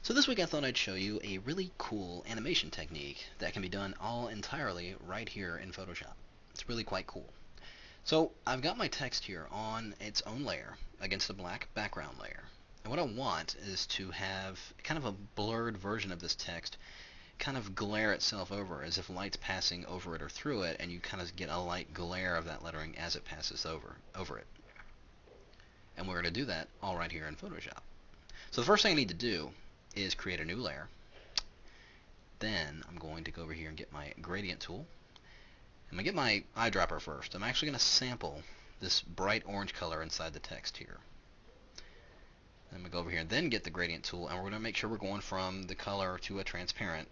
So this week I thought I'd show you a really cool animation technique that can be done all entirely right here in Photoshop. It's really quite cool. So I've got my text here on its own layer against a black background layer. And what I want is to have kind of a blurred version of this text kind of glare itself over as if light's passing over it or through it, and you kind of get a light glare of that lettering as it passes over it. And we're going to do that all right here in Photoshop. So the first thing I need to do is create a new layer. Then I'm going to go over here and get my gradient tool. I'm going to get my eyedropper first. I'm actually going to sample this bright orange color inside the text here. I'm going to go over here and then get the gradient tool, and we're going to make sure we're going from the color to a transparent.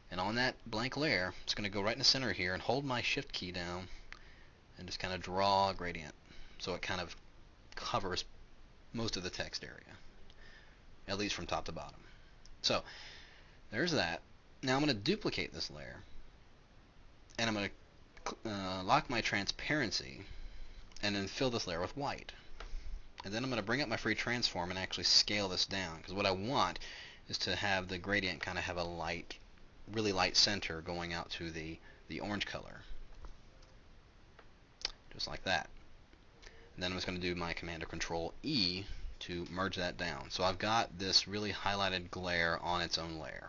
And on that blank layer, I'm just going to go right in the center here and hold my shift key down and just kind of draw a gradient so it kind of covers most of the text area, at least from top to bottom. So there's that. Now I'm going to duplicate this layer, and I'm going to lock my transparency and then fill this layer with white. And then I'm going to bring up my free transform and actually scale this down, because what I want is to have the gradient kind of have a light, really light center going out to the orange color, just like that. And then I'm just going to do my Command or Control E to merge that down. So I've got this really highlighted glare on its own layer.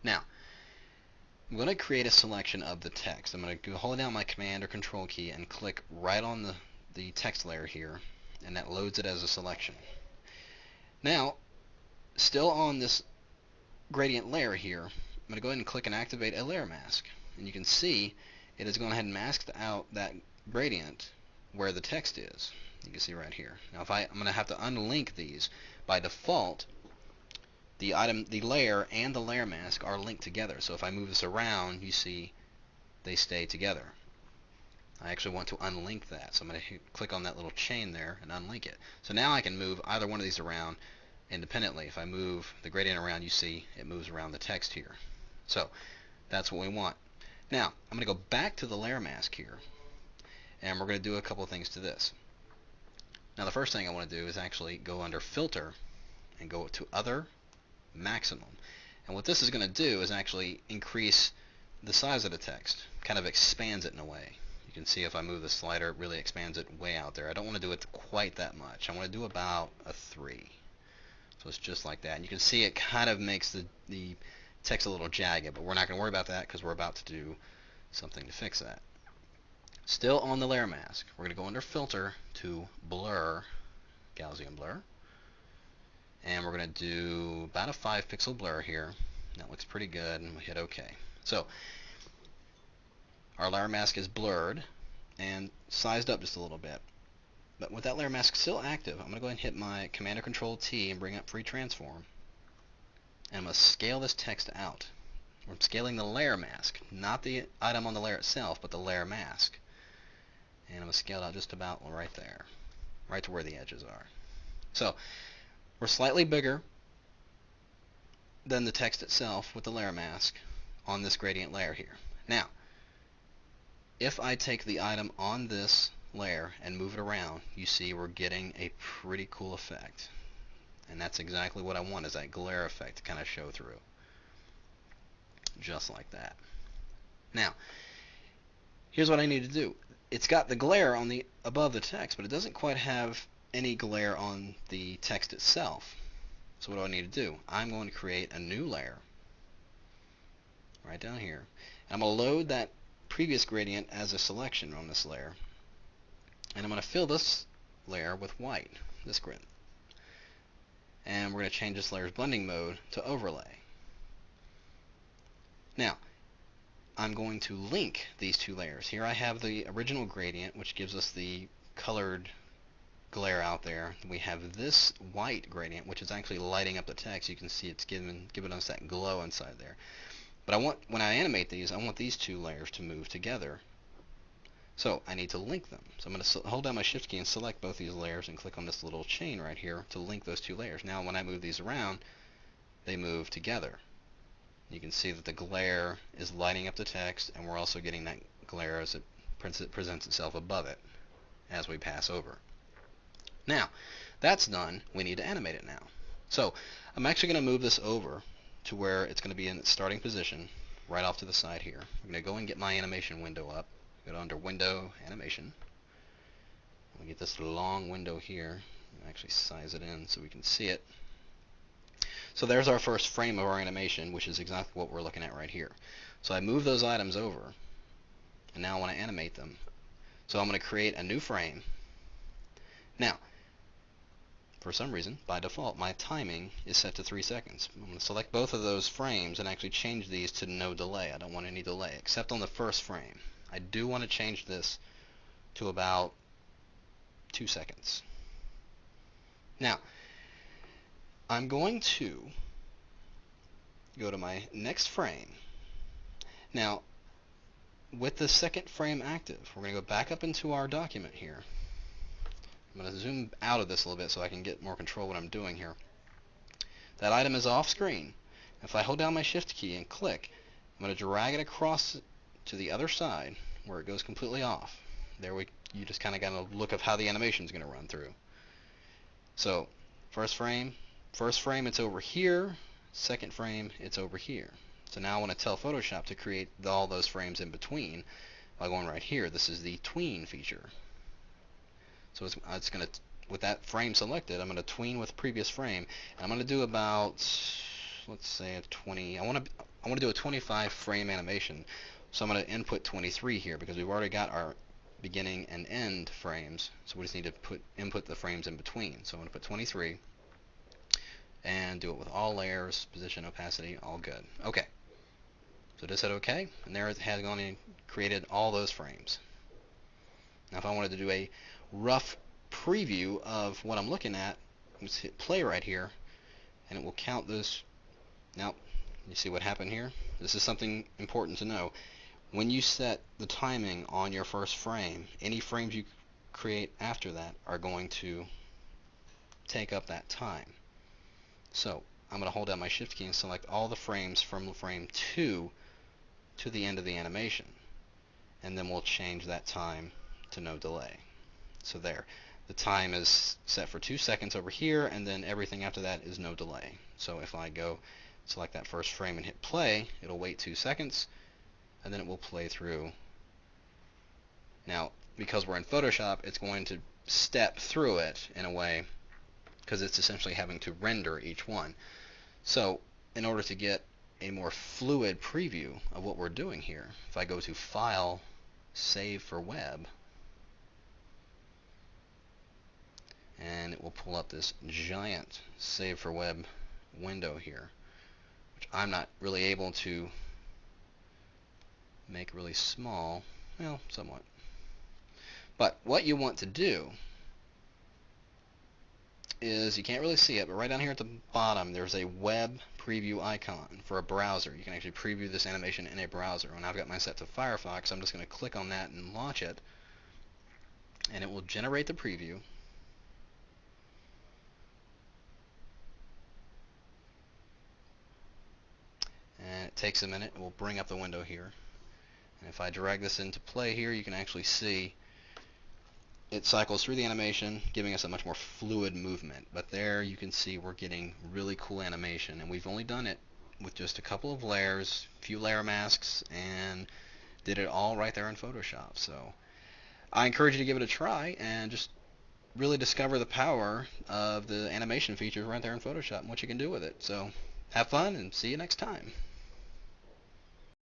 Now, I'm going to create a selection of the text. I'm going to hold down my Command or Control key and click right on the text layer here, and that loads it as a selection. Now, still on this gradient layer here, I'm going to go ahead and click and activate a layer mask. And you can see it has gone ahead and masked out that gradient where the text is. You can see right here. Now I'm going to have to unlink these. By default, the layer and the layer mask are linked together. So if I move this around, you see they stay together. I actually want to unlink that. So I'm going to click on that little chain there and unlink it. So now I can move either one of these around independently. If I move the gradient around, you see it moves around the text here. So that's what we want. Now I'm going to go back to the layer mask here, and we're going to do a couple of things to this. Now the first thing I want to do is actually go under Filter and go to Other, Maximum. And what this is going to do is actually increase the size of the text, kind of expands it in a way. You can see if I move the slider, it really expands it way out there. I don't want to do it quite that much. I want to do about a 3. So it's just like that. And you can see it kind of makes the text a little jagged, but we're not going to worry about that because we're about to do something to fix that. Still on the layer mask, we're going to go under Filter to Blur, Gaussian Blur, and we're going to do about a 5 pixel blur here. That looks pretty good, and we hit OK. So our layer mask is blurred and sized up just a little bit. But with that layer mask still active, I'm going to go ahead and hit my Command or Control T and bring up Free Transform. And I'm going to scale this text out. We're scaling the layer mask, not the item on the layer itself, but the layer mask. And I'm going to scale it out just about right there, right to where the edges are. So we're slightly bigger than the text itself with the layer mask on this gradient layer here. Now, if I take the item on this layer and move it around, you see we're getting a pretty cool effect. And that's exactly what I want, is that glare effect to kind of show through. Just like that. Now, here's what I need to do. It's got the glare on the above the text, but it doesn't quite have any glare on the text itself. So what do I need to do? I'm going to create a new layer right down here. And I'm going to load that previous gradient as a selection on this layer. And I'm going to fill this layer with white, this grid. And we're going to change this layer's blending mode to overlay. Now, I'm going to link these two layers. Here I have the original gradient, which gives us the colored glare out there. We have this white gradient, which is actually lighting up the text. You can see it's giving us that glow inside there. But when I animate these, I want these two layers to move together. So I need to link them. So I'm going to hold down my Shift key and select both these layers and click on this little chain right here to link those two layers. Now when I move these around, they move together. You can see that the glare is lighting up the text, and we're also getting that glare as it presents itself above it as we pass over. Now, that's done. We need to animate it now. So I'm actually going to move this over to where it's going to be in its starting position right off to the side here. I'm going to go and get my animation window up. Go to under Window, Animation. I'll get this long window here. Actually size it in so we can see it. So there's our first frame of our animation, which is exactly what we're looking at right here. So I move those items over, and now I want to animate them. So I'm going to create a new frame. Now, for some reason, by default, my timing is set to 3 seconds. I'm going to select both of those frames and actually change these to no delay. I don't want any delay, except on the first frame. I do want to change this to about 2 seconds. Now, I'm going to go to my next frame. Now, with the second frame active, we're going to go back up into our document here. I'm going to zoom out of this a little bit so I can get more control of what I'm doing here. That item is off screen. If I hold down my shift key and click, I'm going to drag it across to the other side where it goes completely off. You just kind of got a look of how the animation is going to run through. So first frame it's over here, second frame it's over here. So now I want to tell Photoshop to create all those frames in between by going right here. This is the tween feature. So it's going to, with that frame selected, I'm going to tween with previous frame, and I'm going to do about, let's say a 20. I want to do a 25 frame animation. So I'm going to input 23 here because we've already got our beginning and end frames. So we just need to input the frames in between. So I'm going to put 23 and do it with all layers, position, opacity, all good. Okay. So just hit OK, and there it has gone and created all those frames. Now if I wanted to do a rough preview of what I'm looking at, let's hit play right here, and it will count those. Now, you see what happened here? This is something important to know. When you set the timing on your first frame, any frames you create after that are going to take up that time. So I'm going to hold down my shift key and select all the frames from frame 2 to the end of the animation, and then we'll change that time to no delay. So there, the time is set for 2 seconds over here, and then everything after that is no delay. So if I go select that first frame and hit play, it'll wait 2 seconds, and then it will play through. Now, because we're in Photoshop, it's going to step through it in a way, because it's essentially having to render each one. So in order to get a more fluid preview of what we're doing here, if I go to File, Save for Web, and it will pull up this giant Save for Web window here, which I'm not really able to make really small, well, somewhat. But what you want to do is, you can't really see it, but right down here at the bottom there's a web preview icon for a browser. You can actually preview this animation in a browser, and I've got mine set to Firefox. I'm just going to click on that and launch it, and it will generate the preview. And it takes a minute. It will bring up the window here, and if I drag this into play here, you can actually see it cycles through the animation, giving us a much more fluid movement. But there you can see we're getting really cool animation, and we've only done it with just a couple of layers, few layer masks, and did it all right there in Photoshop. So I encourage you to give it a try and just really discover the power of the animation features right there in Photoshop and what you can do with it. So have fun and see you next time.